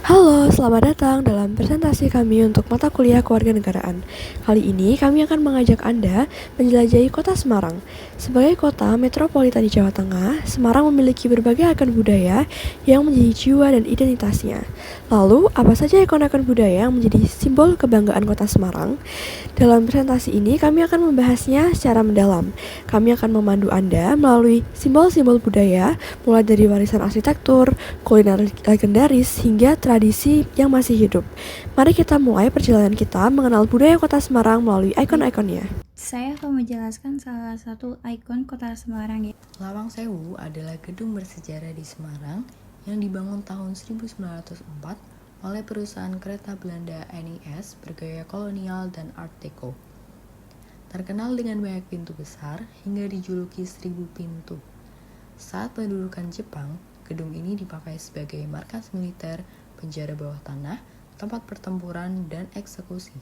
Halo, selamat datang dalam presentasi kami untuk mata kuliah kewarganegaraan. Kali ini kami akan mengajak Anda menjelajahi kota Semarang. Sebagai kota metropolitan di Jawa Tengah, Semarang memiliki berbagai ikon budaya yang menjadi jiwa dan identitasnya. Lalu, apa saja ikon-ikon budaya yang menjadi simbol kebanggaan kota Semarang? Dalam presentasi ini, kami akan membahasnya secara mendalam. Kami akan memandu Anda melalui simbol-simbol budaya, mulai dari warisan arsitektur, kuliner legendaris, hingga tradisi yang masih hidup. Mari kita mulai perjalanan kita mengenal budaya kota Semarang melalui ikon-ikonnya. Saya akan menjelaskan salah satu ikon kota Semarang. Lawang Sewu adalah gedung bersejarah di Semarang yang dibangun tahun 1904 oleh perusahaan kereta Belanda NIS bergaya kolonial dan Art Deco. Terkenal dengan banyak pintu besar hingga dijuluki 1000 pintu. Saat pendudukan Jepang, gedung ini dipakai sebagai markas militer, penjara bawah tanah, tempat pertempuran, dan eksekusi.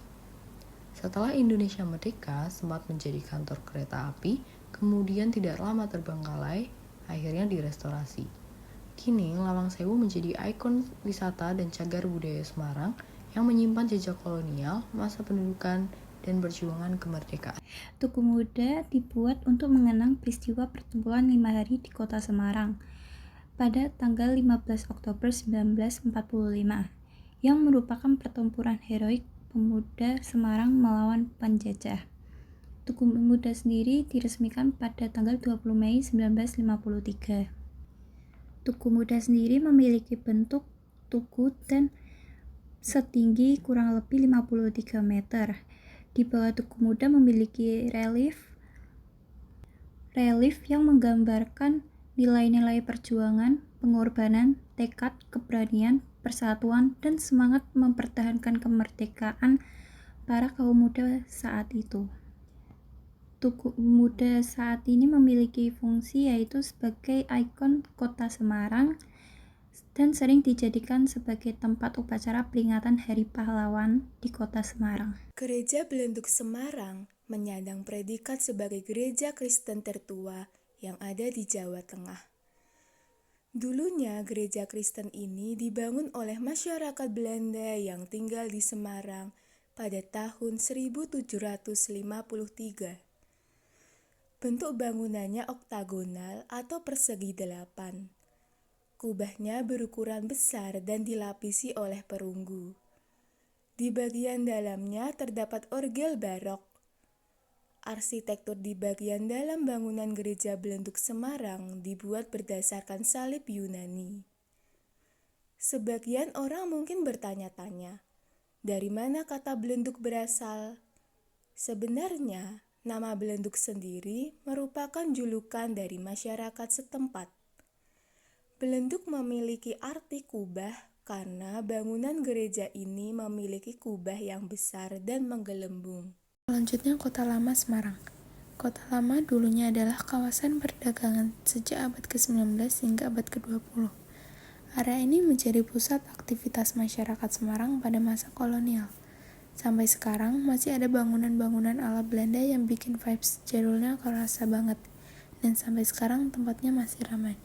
Setelah Indonesia merdeka, sempat menjadi kantor kereta api, kemudian tidak lama terbengkalai, akhirnya direstorasi. Kini, Lawang Sewu menjadi ikon wisata dan cagar budaya Semarang yang menyimpan jejak kolonial, masa pendudukan, dan perjuangan kemerdekaan. Tugu Muda dibuat untuk mengenang peristiwa pertempuran 5 hari di kota Semarang pada tanggal 15 Oktober 1945 yang merupakan pertempuran heroik pemuda Semarang melawan penjajah. Tugu Muda sendiri diresmikan pada tanggal 20 Mei 1953. Tugu Muda sendiri memiliki bentuk tugu dan setinggi kurang lebih 53 meter. Di bawah Tugu Muda memiliki relief yang menggambarkan nilai-nilai perjuangan, pengorbanan, tekad, keberanian, persatuan, dan semangat mempertahankan kemerdekaan para kaum muda saat itu. Tugu Muda saat ini memiliki fungsi yaitu sebagai ikon kota Semarang dan sering dijadikan sebagai tempat upacara peringatan Hari Pahlawan di kota Semarang. Gereja Belenduk Semarang menyandang predikat sebagai gereja Kristen tertua yang ada di Jawa Tengah. Dulunya gereja Kristen ini dibangun oleh masyarakat Belanda yang tinggal di Semarang pada tahun 1753. Bentuk bangunannya oktagonal atau persegi 8. Kubahnya berukuran besar dan dilapisi oleh perunggu. Di bagian dalamnya terdapat orgel barok. Arsitektur di bagian dalam bangunan gereja Belenduk Semarang dibuat berdasarkan salib Yunani. Sebagian orang mungkin bertanya-tanya, dari mana kata Belenduk berasal? Sebenarnya, nama Belenduk sendiri merupakan julukan dari masyarakat setempat. Belenduk memiliki arti kubah karena bangunan gereja ini memiliki kubah yang besar dan menggelembung. Selanjutnya, Kota Lama Semarang. Kota Lama dulunya adalah kawasan perdagangan sejak abad ke-19 hingga abad ke-20. Area ini menjadi pusat aktivitas masyarakat Semarang pada masa kolonial. Sampai sekarang masih ada bangunan-bangunan ala Belanda yang bikin vibes jadulnya kerasa banget. Dan sampai sekarang tempatnya masih ramai.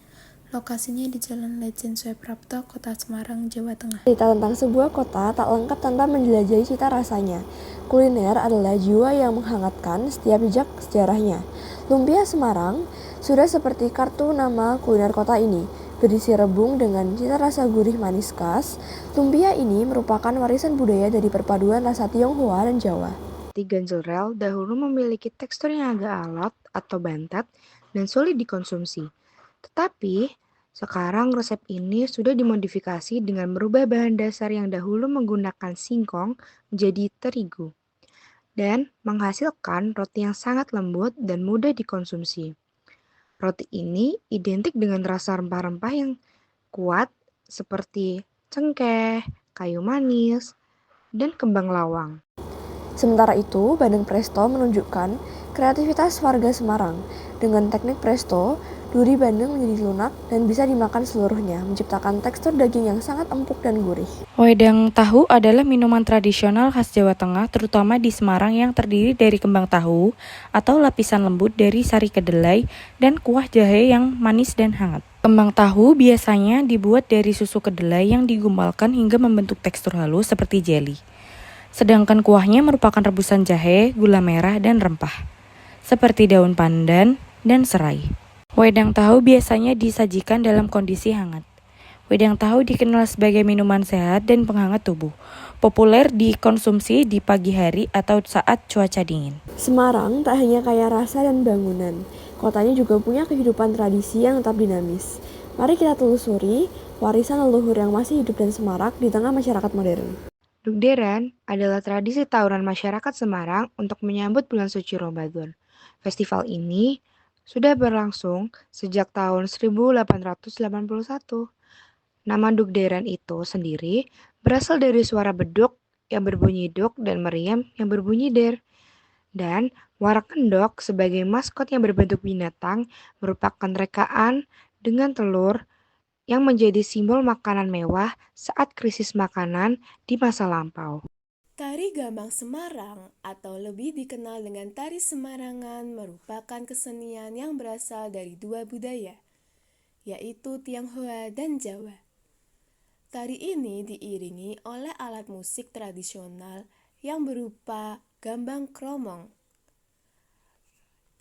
Lokasinya di Jalan Lejen Sueprapto, Kota Semarang, Jawa Tengah. Cerita tentang sebuah kota tak lengkap tanpa menjelajahi cita rasanya. Kuliner adalah jiwa yang menghangatkan setiap jejak sejarahnya. Lumpia Semarang sudah seperti kartu nama kuliner kota ini. Berisi rebung dengan cita rasa gurih manis khas, lumpia ini merupakan warisan budaya dari perpaduan rasa Tionghoa dan Jawa. Roti ganjel dahulu memiliki tekstur yang agak alot atau bantet dan sulit dikonsumsi. Tetapi, sekarang resep ini sudah dimodifikasi dengan merubah bahan dasar yang dahulu menggunakan singkong menjadi terigu dan menghasilkan roti yang sangat lembut dan mudah dikonsumsi. Roti ini identik dengan rasa rempah-rempah yang kuat seperti cengkeh, kayu manis, dan kembang lawang. Sementara itu, Bandeng Presto menunjukkan kreativitas warga Semarang. Dengan teknik presto, duri bandeng menjadi lunak dan bisa dimakan seluruhnya, menciptakan tekstur daging yang sangat empuk dan gurih. Wedang tahu adalah minuman tradisional khas Jawa Tengah, terutama di Semarang yang terdiri dari kembang tahu atau lapisan lembut dari sari kedelai dan kuah jahe yang manis dan hangat. Kembang tahu biasanya dibuat dari susu kedelai yang digumbalkan hingga membentuk tekstur halus seperti jeli. Sedangkan kuahnya merupakan rebusan jahe, gula merah, dan rempah, seperti daun pandan dan serai. Wedang tahu biasanya disajikan dalam kondisi hangat. Wedang tahu dikenal sebagai minuman sehat dan penghangat tubuh, populer dikonsumsi di pagi hari atau saat cuaca dingin. Semarang tak hanya kaya rasa dan bangunan, kotanya juga punya kehidupan tradisi yang tetap dinamis. Mari kita telusuri warisan leluhur yang masih hidup dan semarak di tengah masyarakat modern. Dugderan adalah tradisi tahunan masyarakat Semarang untuk menyambut bulan suci Ramadan. Festival ini sudah berlangsung sejak tahun 1881. Nama Dugderan itu sendiri berasal dari suara beduk yang berbunyi duk dan meriam yang berbunyi der. Dan warak kendok sebagai maskot yang berbentuk binatang merupakan rekaan dengan telur yang menjadi simbol makanan mewah saat krisis makanan di masa lampau. Tari Gambang Semarang atau lebih dikenal dengan Tari Semarangan merupakan kesenian yang berasal dari dua budaya, yaitu Tionghoa dan Jawa. Tari ini diiringi oleh alat musik tradisional yang berupa gambang kromong.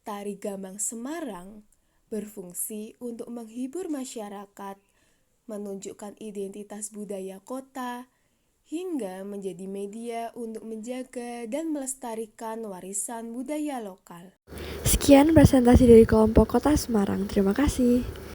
Tari Gambang Semarang berfungsi untuk menghibur masyarakat, menunjukkan identitas budaya kota, hingga menjadi media untuk menjaga dan melestarikan warisan budaya lokal. Sekian presentasi dari kelompok Kota Semarang. Terima kasih.